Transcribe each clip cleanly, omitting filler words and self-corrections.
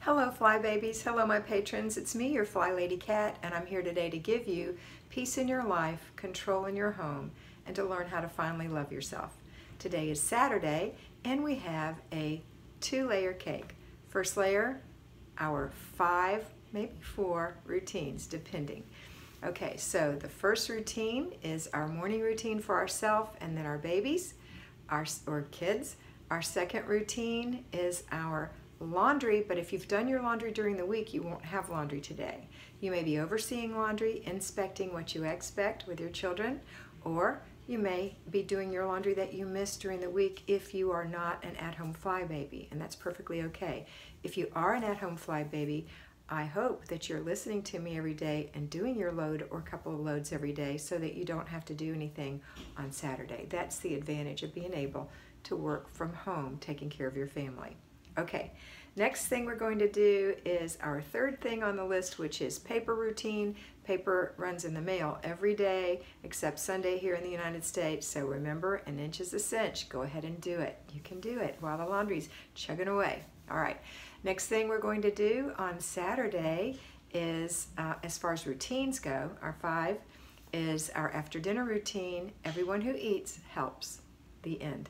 Hello Fly Babies, hello my patrons, it's me your Flylady Kat and I'm here today to give you peace in your life, control in your home, and to learn how to finally love yourself. Today is Saturday and we have a 2-layer cake. First layer, our 5, maybe 4 routines depending. Okay, so the first routine is our morning routine for ourselves and then our babies, or kids. Our second routine is our laundry, but if you've done your laundry during the week, you won't have laundry today. You may be overseeing laundry, inspecting what you expect with your children, or you may be doing your laundry that you missed during the week if you are not an at-home fly baby, and that's perfectly okay. If you are an at-home fly baby, I hope that you're listening to me every day and doing your load or a couple of loads every day so that you don't have to do anything on Saturday. That's the advantage of being able to work from home, taking care of your family. Okay, next thing we're going to do is our third thing on the list, which is paper routine. Paper runs in the mail every day except Sunday here in the United States. So remember, an inch is a cinch. Go ahead and do it. You can do it while the laundry's chugging away. All right, next thing we're going to do on Saturday is, as far as routines go, our 5 is our after dinner routine. Everyone who eats helps. The end.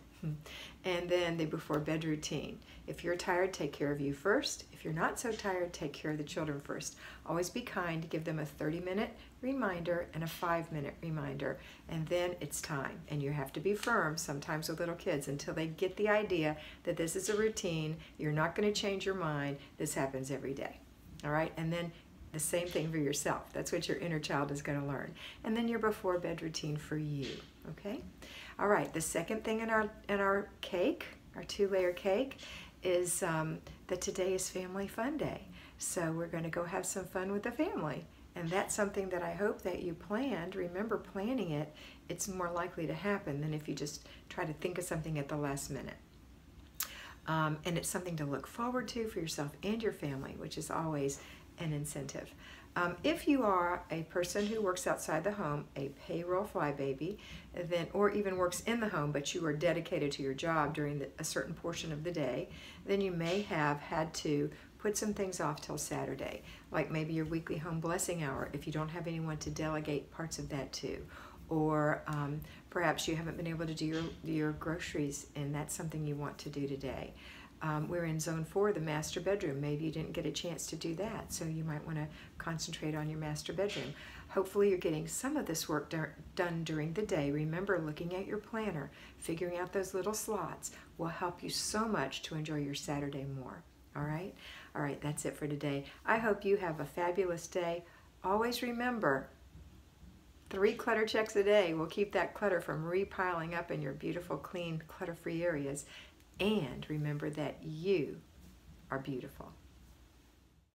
And then the before bed routine. If you're tired, take care of you first. If you're not so tired, take care of the children first. Always be kind. Give them a 30-minute reminder and a 5-minute reminder, and then it's time. And you have to be firm sometimes with little kids until they get the idea that this is a routine. You're not going to change your mind. This happens every day. All right? And then the same thing for yourself. That's what your inner child is going to learn. And then your before bed routine for you. Okay? All right, the second thing in our cake, our 2-layer cake, is that today is Family Fun Day. So we're going to go have some fun with the family. And that's something that I hope that you planned. Remember, planning it, it's more likely to happen than if you just try to think of something at the last minute. And it's something to look forward to for yourself and your family, which is always an incentive. If you are a person who works outside the home, a payroll fly baby, then, or even works in the home, but you are dedicated to your job during a certain portion of the day, then you may have had to put some things off till Saturday, like maybe your weekly home blessing hour if you don't have anyone to delegate parts of that to. Or perhaps you haven't been able to do your groceries and that's something you want to do today. We're in zone 4, the master bedroom. Maybe you didn't get a chance to do that, so you might want to concentrate on your master bedroom. Hopefully you're getting some of this work done during the day. Remember, looking at your planner, figuring out those little slots will help you so much to enjoy your Saturday more. All right? All right, that's it for today. I hope you have a fabulous day. Always remember, 3 clutter checks a day will keep that clutter from repiling up in your beautiful, clean, clutter-free areas. And remember that you are beautiful.